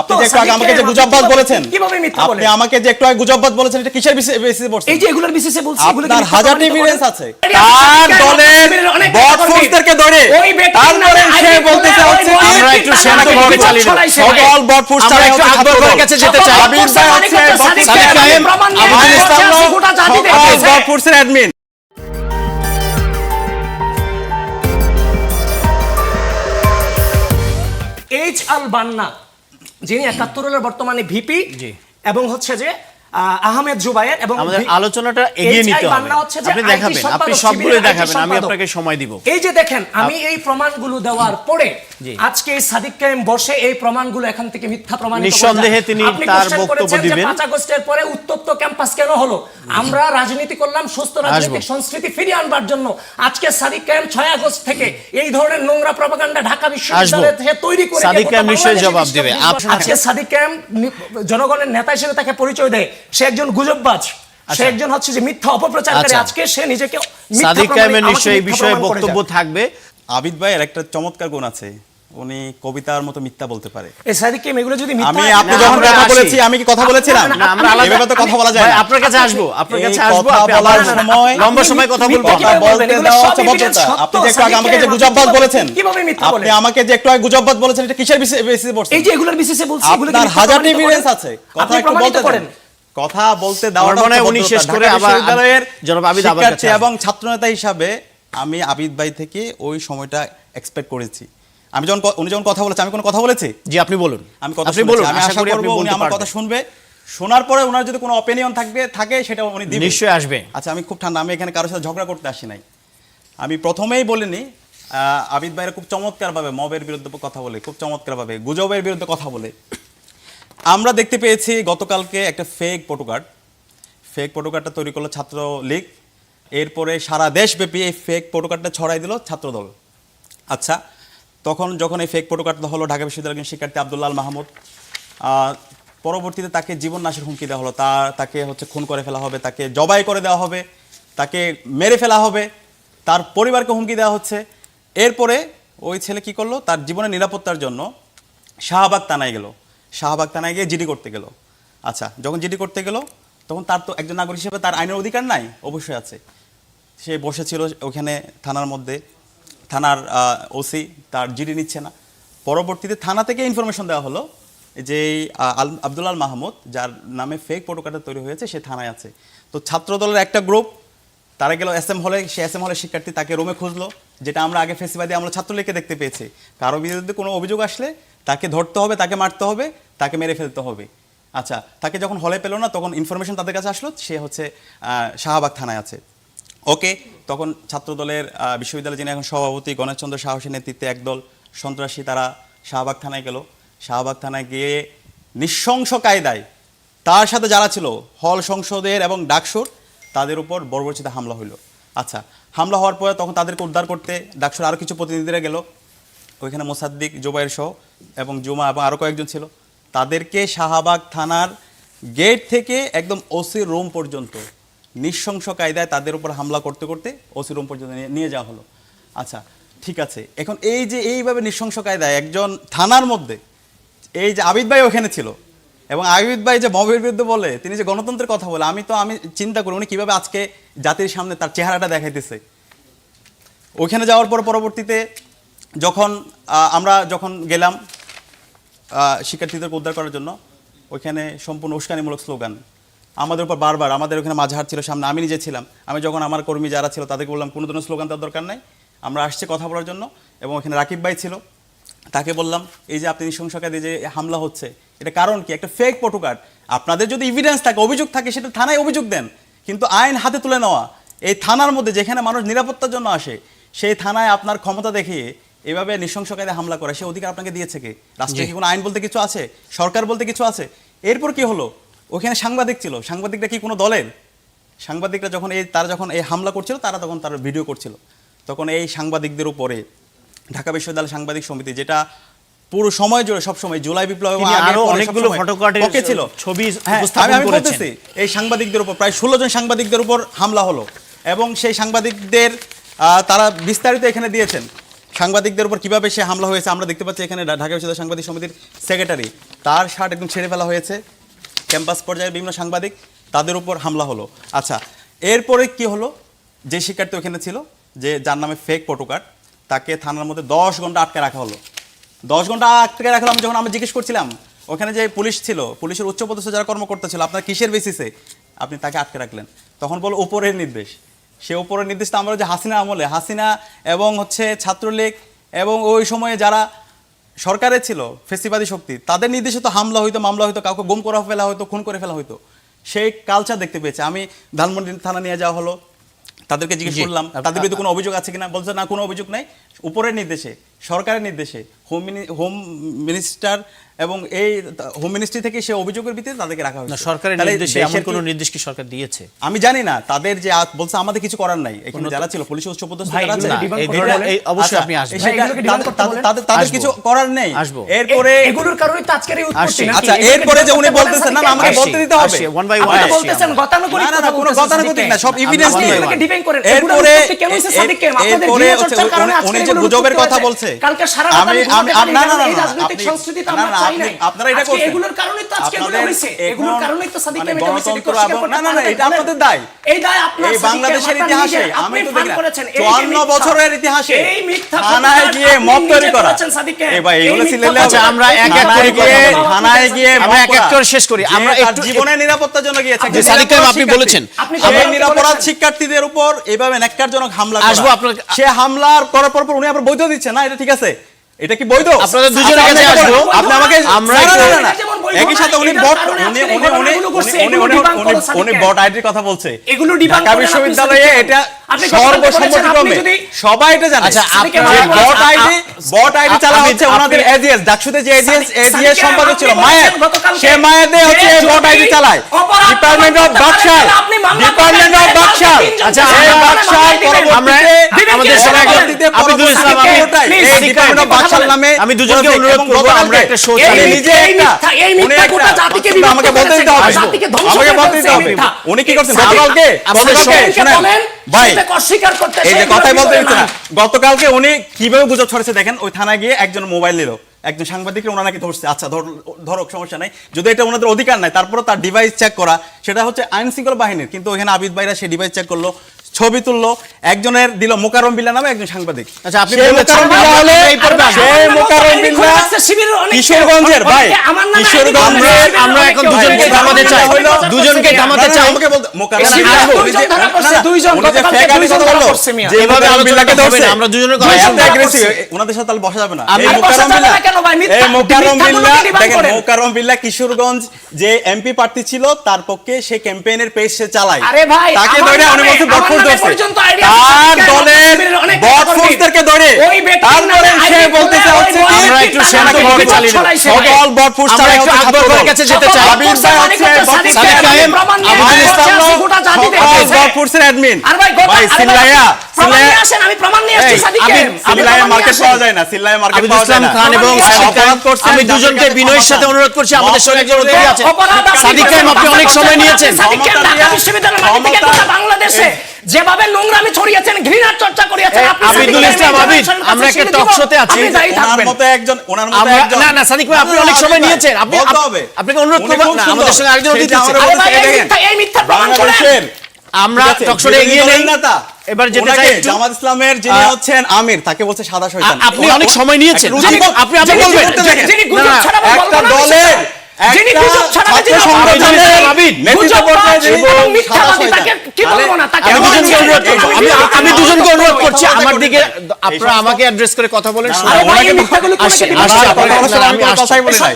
আপনি যে একটু আগে আমাকে যে গুজববাজ বলেছেন, আপনি আমাকে যে একটু আগে গুজববাজ বলেছেন, এটা কিসের বেসিসে বলছেন? এই যে এগুলোর বেসিসে বলছি, আপনার হাজার এভিডেন্স আছে। তার দলের বট ফোর্সদেরকে ধরে তারপরে সে বলতেছে হচ্ছে কি আমরা একটু সেনাকে ভাবে চালিয়ে দেব। সকল বট ফোর্স আমরা একটু আকবরের কাছে যেতে চাই। আবির ভাই হচ্ছে সাদিক কায়েম, আবুল ইসলাম বট ফোর্সের অ্যাডমিন। এইচ আল বান্না, যিনি ৭১ এর বর্তমানে ভিপি, এবং হচ্ছে যে আহমেদ জুবায়ের, এবং আমাদের আলোচনাটা এগিয়ে নিতে হবে। আপনি দেখাবেন, আপনি সবগুলো দেখাবেন, আমি আপনাকে সময় দিব। এই যে দেখেন, আমি এই প্রমাণগুলো দেওয়ার পরে আজকে এই সাদিক কায়েম বসে এই প্রমাণগুলো এখান থেকে মিথ্যা প্রমাণিত করে নিঃসন্দেহে তিনি তার বক্তব্য দিবেন। ৫ আগস্টের পরে উত্তপ্ত ক্যাম্পাস কেন হলো? আমরা রাজনীতি করলাম সুস্থ রাজনৈতিক সংস্কৃতি ফিরিয়ে আনবার জন্য। আজকে সাদিক কায়েম ৬ আগস্ট থেকে এই ধরনের নোংরা প্রপাগান্ডা ঢাকা বিশ্ববিদ্যালয় থেকে তৈরি করে সাদিক কায়েম নিশ্চয়ই জবাব দিবে। আজকে সাদিক কায়েম জনগণের নেতা হিসেবে তাকে পরিচয় দেয়, সে একজন গুজববাজ, সে একজন হচ্ছে যে মিথ্যা অপপ্রচারকারী। আজকে সে নিজেকে সাদিক কায়েমের নিশ্চয়ই এই বিষয়ে বক্তব্য থাকবে। আবিদ ভাইয়ের একটা চমৎকার গুণ আছে, উনি কবিতার মতো মিথ্যা বলতে পারে। এই সাদিক কায়েম এগুলো যদি মিথ্যা, আমি আপনি যখন কথা বলেছি, আমি কি কথা বলেছিলাম? না, আমরা আলাদা এভাবে তো কথা বলা যায় না। আপনার কাছে আসবো, আপনার কাছে আসবো, আপনি বলার সময় লম্বা সময় কথা বলবো। কথা বলতে দেওয়া হচ্ছে ভদ্রতা। আপনি যে একটু আগে আমাকে যে গুজববাজ বলেছেন, কিভাবে মিথ্যা বলেন? আপনি আমাকে যে একটু আগে গুজববাজ বলেছেন, এটা কিসের বেসিসে বলছেন? এই যে এগুলোর বেসিসে বলছি, এগুলো আপনার হাজার এভিডেন্স আছে, কথা একটু বলতে করেন। কথা বলতে দেওয়াটা মানে উনি শেষ করে আবার জনাব আবিদ আবার কাছে এবং ছাত্রনেতা হিসাবে আমি আবিদ ভাই থেকে ওই সময়টা এক্সপেক্ট করেছি। আমি যখন উনি যখন কথা বলেছে, আমি কোনো কথা বলেছি? জি, আপনি বলুন। আমি কথা বলুন, আমি আশা করব উনি আমার কথা শুনবে, শোনার পরে ওনার যদি কোনো অপিনিয়ন থাকে সেটা উনি দিবেন, নিশ্চয়ই আসবে। আচ্ছা, আমি খুব ঠান্ডা, আমি এখানে কারোর সাথে ঝগড়া করতে আসি নাই। আমি প্রথমেই বলিনি, আবিদ ভাইরা খুব চমৎকারভাবে মবের বিরুদ্ধে কথা বলে, খুব চমৎকারভাবে গুজবের বিরুদ্ধে কথা বলে। আমরা দেখতে পেয়েছি গতকালকে একটা ফেক ফটোকার্ডটা তৈরি করলো ছাত্রলীগ, এরপরে সারা দেশব্যাপী এই ফেক ফটোকার্ডটা ছড়াই দিল ছাত্রদল। আচ্ছা, তখন যখন এই ফেক ফটোকার্ডটা হলো, ঢাকা বিশ্ববিদ্যালয়ের শিক্ষার্থী আব্দুল্লাহ মাহমুদ, পরবর্তীতে তাকে জীবন নাশের হুমকি দেওয়া হলো, তাকে হচ্ছে খুন করে ফেলা হবে, তাকে জবাই করে দেওয়া হবে, তাকে মেরে ফেলা হবে, তার পরিবারকে হুমকি দেওয়া হচ্ছে। এরপরে ওই ছেলে কি করলো, তার জীবনের নিরাপত্তার জন্য শাহবাগ থানায় গেল, শাহবাগ থানায় গিয়ে জিডি করতে গেল। আচ্ছা, যখন জিডি করতে গেল, তখন তার তো একজন নাগরিক হিসেবে তার আইনের অধিকার নাই? অবশ্যই আছে। সে বসেছিল ওখানে থানার মধ্যে, থানার ওসি তার জিডি নিচ্ছে না। পরবর্তীতে থানা থেকে ইনফরমেশন দেওয়া হলো যে আব্দুল্লাহ মাহমুদ, যার নামে ফেক ফটোকার্ডটা তৈরি হয়েছে, সে থানায় আছে। তো ছাত্রদলের একটা গ্রুপ তারা গেল SM হলে, সে SM হলের শিক্ষার্থী তাকে রুমে খুঁজলো, যেটা আমরা আগে ফেসিবাদী আমরা ছাত্রলীগকে দেখতে পেয়েছি। কারো বিরুদ্ধে কোনো অভিযোগ আসলে তাকে ধরতে হবে, তাকে মারতে হবে, তাকে মেরে ফেলতে হবে। আচ্ছা, তাকে যখন হলে পেল না, তখন ইনফরমেশন তাদের কাছে আসলো সে হচ্ছে শাহবাগ থানায় আছে। ওকে, তখন ছাত্রদলের বিশ্ববিদ্যালয়ে যিনি এখন সভাপতি গণেশচন্দ্র সাহসের নেতৃত্বে একদল সন্ত্রাসী তারা শাহবাগ থানায় গেল। শাহবাগ থানায় গিয়ে নৃশংস কায়দায় তার সাথে যারা ছিল হল সংসদের এবং ডাকসুর, তাদের উপর বর্বরচিত হামলা হইল। আচ্ছা, হামলা হওয়ার পরে তখন তাদেরকে উদ্ধার করতে ডাকসুর আরও কিছু প্রতিনিধিরা গেল, ওইখানে মোসাদ্দিক, জুবাইর সহ এবং জুমা এবং আরও কয়েকজন ছিল। তাদেরকে শাহবাগ থানার গেট থেকে একদম ওসি রুম পর্যন্ত নৃশংস কায়দায় তাদের উপর হামলা করতে করতে ওসি রুম পর্যন্ত নিয়ে যাওয়া হলো। আচ্ছা, ঠিক আছে, এখন এই যে এইভাবে নৃশংস কায়দায় একজন থানার মধ্যে, এই যে আবিদ ভাই ওখানে ছিল, এবং আবিদ ভাই যে মবের বিরুদ্ধে বলে, তিনি যে গণতন্ত্রের কথা বলে, আমি চিন্তা করি উনি কীভাবে আজকে জাতির সামনে তার চেহারাটা দেখাইতেছে। ওইখানে যাওয়ার পর পরবর্তীতে আমরা যখন গেলাম শিক্ষার্থীদেরকে উদ্ধার করার জন্য, ওইখানে সম্পূর্ণ উস্কানিমূলক স্লোগান আমাদের উপর বারবার। আমাদের ওখানে মাঝহার ছিল সামনে, আমি নিজে ছিলাম। আমি যখন আমার কর্মী যারা ছিল তাদেরকে বললাম কোনো ধরনের স্লোগান দেওয়ার দরকার নাই, আমরা আসছি কথা বলার জন্য। এবং ওখানে রাকিব ভাই ছিল, তাকে বললাম এই যে আপনি নৃশংসকারী যে হামলা হচ্ছে, এটা কারণ কি? একটা ফেক ফটোকার্ড। আপনাদের যদি এভিডেন্স থাকে, অভিযোগ থাকে, সেটা থানায় অভিযোগ দেন, কিন্তু আইন হাতে তুলে নেওয়া এই থানার মধ্যে, যেখানে মানুষ নিরাপত্তার জন্য আসে, সেই থানায় আপনার ক্ষমতা দেখিয়ে এভাবে নৃশংসকারী হামলা করে, সে অধিকার আপনাকে দিয়েছে কে? রাষ্ট্রে কি কোনো আইন বলতে কিছু আছে? সরকার বলতে কিছু আছে? এরপর কি হলো, ওখানে সাংবাদিক ছিল, সাংবাদিকরা কি কোনো দলের? সাংবাদিকরা যখন তারা যখন এই হামলা করছিল, তারা তখন তার ভিডিও করছিল, তখন এই সাংবাদিকদের উপরে ঢাকা বিশ্ববিদ্যালয় সাংবাদিক সমিতি, যেটা পুরো সময় জুড়ে সবসময় জুলাই বিপ্লব অনেকগুলো ফটোকার্ডের ছিল ছবি আমি বলতেছি, এই সাংবাদিকদের উপর প্রায় 16 জন সাংবাদিকদের উপর হামলা হলো, এবং সেই সাংবাদিকদের তারা বিস্তারিত এখানে দিয়েছেন। সাংবাদিকদের উপর কিভাবে সে হামলা হয়েছে আমরা দেখতে পাচ্ছি এখানে ঢাকা বিশ্ববিদ্যালয় সাংবাদিক সমিতির সেক্রেটারি, তার শার্ট একদম ছেড়ে ফেলা হয়েছে। ক্যাম্পাস পর্যায়ে বিভিন্ন সাংবাদিক, তাদের উপর হামলা হলো। আচ্ছা, এরপরে কি হলো, যে শিক্ষার্থী ওখানে ছিল, যে যার নামে ফেক ফটো কার্ড, তাকে থানার মধ্যে 10 ঘন্টা আটকে রাখা হলো। 10 ঘন্টা আটকে রাখলাম। যখন আমি জিজ্ঞেস করছিলাম ওখানে যে পুলিশ ছিল, পুলিশের উচ্চপদস্থ যারা কর্মকর্তা ছিল, আপনার কিসের বেসিসে আপনি তাকে আটকে রাখলেন? তখন বলো উপরের নির্দেশ। সে উপরের নির্দেশ তো আমরা যে হাসিনা আমলে, হাসিনা এবং হচ্ছে ছাত্রলীগ এবং ওই সময়ে যারা সরকারে ছিল ফেসিবাদী শক্তি, তাদের নির্দেশে তো হামলা হইতো, মামলা হইতো, কাউকে গুম করে ফেলা হইতো, খুন করে ফেলা হইতো। সেই কালচার দেখতে পেয়েছে। আমি ধানমন্ডি থানা নিয়ে যাওয়া হলো, তাদেরকে জিজ্ঞেস করলাম তাদের বিরুদ্ধে কোনো অভিযোগ আছে কিনা, বলছে না কোনো অভিযোগ নাই, উপরের নির্দেশে, সরকারের নির্দেশে, হোম মিনিস্টার এবং এই হোম মিনিস্ট্রি থেকে সে অভিযোগের ভিত্তিতে তাদেরকে রাখা হয়েছে। সরকারের তাহলে নির্দেশে এমন দেশের কোনো কি- নির্দেশ কি সরকার দিয়েছে? আমি জানি না, তাদের যে বলছে আমাদের কিছু করার নাই, এখানে যারা ছিল পুলিশের উচ্চপদস্থ ভাই, যারা আছে, এগুলো debunk এই করতে ধরনের- বলেন। এই অবশ্যই আচ্ছা, আপনি আসবেন। সেটা- এগুলোকে debunk করতে বলেন। তাদের আসবো। কিছু করার নেই। আসবো। এরপরে এগুলোর কারণে তো আজকের এই উৎপত্তি আসছি। নাকি? আচ্ছা, এগুলোকে এরপরে যে debunk উনি করতে বলেন বলতেছেন, না সাদিক আমাকে কেন? বলতে দিতে হবে। আসছি, one by one আপনি তো আসছি বলতেছেন আমরা। গতানুগতিক না, না, কথা না, কোনো বলতেছেন গতানুগতিক সাদিক না, সব কেন? evidence আপনি নিয়ে। এগুলোকে debunk করেন। এগুলোর এরপরে উৎপত্তি কেন হয়েছে সাদিক কেন? আপনাদের এরপরে গৃহ চর্চার কারণে আজকের উনি যে এগুলোর গুজবের উৎপত্তি কথা হয়েছে। বলছে, কালকে সারা রাত আমি ঘুমাতে পারিনি, না, না, কারণ না, এই না, রাজনৈতিক আপনি- সংস্কৃতি তো না, আমরা না, চাই নাই। আপনারা এটা আজকে করছেন। এগুলোর কারণেই তো আজকে এগুলো আপনাদের হয়েছে। এগুলোর এখন- কারণেই তো সাদিক মানে কেন এটা হয়েছে? গণতন্ত্র এটা এবং- অস্বীকার না, না, না, করতে এটা পারবেন? আপনাদের দায়। এই দায় আপনার এই সাদিক বাংলাদেশের কেন? আপনার ইতিহাসে নিজের, আমি আপনি তো ফান দেখলাম করেছেন। এই যে 54 মিথ্যা, বছরের ইতিহাসে এই মিথ্যা থানায় প্রতিবাদ গিয়ে আপনি মত নিজে তৈরি করা। করেছেন সাদিক কেন? এই ভাই, এগুলো এই সিলেলে মিথ্যা আচ্ছা, আমরা এক এক থানায় করে গিয়ে কথা বলবো। থানায় গিয়ে আমরা মত এক এক করা। করে শেষ করি। যে আমরা তার একটু- জীবনের নিরাপত্তার জন্য গিয়েছে। যে সাদিক কায়েম আপনি বলেছেন। আপনি সেই যেভাবে নিরাপরাধ বলেছেন। শিক্ষার্থীদের উপর এইভাবে ন্যাক্কারজনক হামলা করা। আসবো আপনার- সে হামলার করার পর উনি আবার বৈধ দিচ্ছে না, এটা ঠিক আছে? এটা কি বৈধ? আপনাদের দুজনের আপনি কাছে আমাকে আসবো। বলুন, আপনি আমাকে আমরা না, না, একটু- না, না, না। একই সাথে উনি উনি বট আইডির কথা বলছে। এগুলো debunk ঢাকা করেন আপনি বিশ্ববিদ্যালয়ে সাদিক এটা আপনি কথা বলতে বলেছেন, আপনি সর্বসম্মতিক্রমে যদি সবাই এটা জানে। আচ্ছা, সাদিক আপনার- ভাই যে বলেছেন, বট আইডি চালা আপনি- হচ্ছে ওনাদের এজিএস, ডাকসুতে যে এজিএস সাদিক সম্পাদক ছিল আপনি মায়ের, বলেছেন গতকালকে সে মায়েদের হচ্ছে যে বট আইডি যদি চালায়। অপরাধ ডিপার্টমেন্ট অফ করতে বাকশাল, পারেন, আপনি মামলা ডিপার্টমেন্ট অফ করবেন, বাকশাল। আচ্ছা, এই আমরা বাকশাল আমরা- পরবর্তীতে আমাদের দিবেন সঙ্গে কি? পরবর্তীতে আবিদুল ইসলাম, সাদিক আমি ভাই, ওটাই, please, এই সাদিক ডিপার্টমেন্ট ভাই, অফ বাকশাল কথা নামে আমি দুজনকে এবং অনুরোধ করবো, গতকালকে আমরা একটা show এই চালিয়ে নিজে এই একটা, মিথ্যা, এই উনি মিথ্যা একটা- গোটা জাতিকে আপনি আমাকে বলতে দিতে হবে। জাতিকে ধ্বংস আমাকে করে বলতে দিতে ফেলছে এই হবে। মিথ্যা। উনি কি করছেন সাদিক, গতকালকে? আমাদের গতকালকে সাদিককে শোনেন বলেন, ভাই, সেটাকে অস্বীকার করতে এই যে সেই কথাই বলতে বিষয় দিচ্ছে না। না। গতকালকে উনি কিভাবে গুজব ছড়াচ্ছে দেখেন, ওই থানায় গিয়ে একজন মোবাইল নিল, একজন সাংবাদিককে ওনারা নাকি ধরছে। আচ্ছা, ধরক, সমস্যা নাই, যদি এটা ওনাদের অধিকার নাই, তারপরে তার ডিভাইস চেক করা সেটা হচ্ছে আইন শৃঙ্খলা বাহিনীর। কিন্তু ওখানে আবিদ ভাইরা সেই ডিভাইস চেক করলো, ছবি তুললো, একজনের দিল মোকাররম বিল্লাহ নামে একজন সাংবাদিক। আচ্ছা, আপনি সেই বলেছেন, মোকাররম বিল্লাহ হলে এই পর্বে আসবো। সেই মোকাররম বিল্লাহ কিশোরগঞ্জের ভাই, কিশোরগঞ্জের আমরা এখন দুজনকে থামাতে চাই, দুজনকে থামাতে চাই। আমাকে বলতে মোকাররম এই বিল্লাহ দুইজন উনি যে- ধরা পড়ছে, না, না, দুইজন উনি যে গতকালকে fake ID দুইজন কথা ধরা বললো, পড়ছে মিয়া। যে এভাবে মোকাররম আলোচনা বিল্লাহকে করতে হবে ধরছে, না, আমরা দুজনের কথা ভাই, শুনবো। এত aggressive, ওনাদের সাথে তাহলে বসা যাবে না। আমি এই বসা মোকাররম যাবে না বিল্লাহ- কেন ভাই? মিথ্যা- এই মোকাররম মিথ্যাগুলোকে বিল্লাহ, debunk দেখেন, করেন। মোকাররম বিল্লাহ কিশোরগঞ্জ যে এমপি প্রার্থী ছিল, তার পক্ষে সে ক্যাম্পেইনের পেজ সে চালায়। আরে ভাই, তাকে আমার ধরে উনি নামে- বলছে আমার বটফোর্স নামে ধরছে। পর্যন্ত idea আছে, তার সাদিক কায়েম দলের শিবিরের অনেক বটফোর্সদেরকে ধরে ওই ব্যক্তির তারপরে নামে সে ID বলতেছে খুলে হচ্ছে ওই কি, আমরা একটু শান্তভাবে চালিয়ে নেব। সকল বটফোর্স আমরা একটু আকবর ভাইয়ের কাছে যেতে চাই। আবির ভাই হচ্ছে সাদিক কায়েম, আবিদুল ইসলাম বটফোর্সের অ্যাডমিন। ভাই, সিল্লাইয়া আমি প্রমাণ নিয়ে আসছি এই, সাদিককে। আমি সিল্লাইয়া প্রমাণ মার্কেট নিয়ে পাওয়া আসি। যায় না, সিল্লাইয়া মার্কেট আবিদুল পাওয়া যায় ইসলাম না। খান এবং ভাই, সাদিক কায়েম, অপরাধ করছেন, আমি জাতির দুজনকে কাছে বিনয়ের ক্ষমা সাথে চান। অনুরোধ করছি, আমাদের সঙ্গে একজন অতিথি আছেন। অপরাধ আপনি সাদিক কায়েম, আপনি করেছেন। অনেক সময় নিয়েছেন। সাদিককে ক্ষমতা ঢাকা দিয়া- বিশ্ববিদ্যালয় মাটি থেকে ক্ষমতা- গোটা বাংলাদেশে যেভাবে নোংরামি ছড়িয়েছেন, ঘৃণার চর্চা করিয়েছেন, আপনি আবিদুল সাদিক ইসলাম, কায়েমের আবিদ, জনগণের কাছে আমরা একটা স্বীকৃতি টক দিব। শোতে আছি। আপনি দায়ী ওনার থাকবেন। মতো একজন, ওনার মতো আমরা- একজন। না, না, সাদিক ভাই, আপনি অনেক সময় নিয়েছেন। বলতে হবে। আপনাকে অনুরোধ উনি করবো খুব না, সুন্দর। আমাদের সঙ্গে আরেকজন সেই অতিথি যে আছে। আমরা আরে ভাই, বলতেছি, এই দেখেন, মিথ্যা- এই মিথ্যা প্রমাণ করেন। বাংলাদেশের আমরা ঠিক আছে, টকশোরে বিরোধী এগিয়ে দলের নেই। নেতা, এবার যেতে ওনাকে চাই একটু। জামাত ইসলামের যিনি হচ্ছেন আমির, তাকে বলছে সাদা শয়তান। আপনি অনেক সময় নিয়েছেন। রুচি আপনি- বল- আপনি যিনি বলবেন। করতে দেখেন। যিনি গুজব না, না, ছড়াবে বলবো একটা না দলের বিষয়টা। যিনি একটা গুজব ছড়াবে, ছাত্র যিনি সংগঠনের অপরাধী, আবিদ, নেতৃত্ব গুজব পর্যায়ে বাজ যিনি এবং সাদা মিথ্যাবাদী, শয়তান। তাকে কি তাহলে বলবো না, তাকে আমি বলবো দুজনকে না। অনুরোধ করবো, আমি দুজনকে অনুরোধ করছি, আমার দিকে এই আপনারা আমাকে অ্যাড্রেস করে কথা বলেন। না, আরে ভাই, ওনাকে এই মিথ্যাগুলো আসছে, কি আসছে, আসছে, আপনার আপনার কথা সাথে আমি আমি কোনো আসছি। কথাই বলি নাই।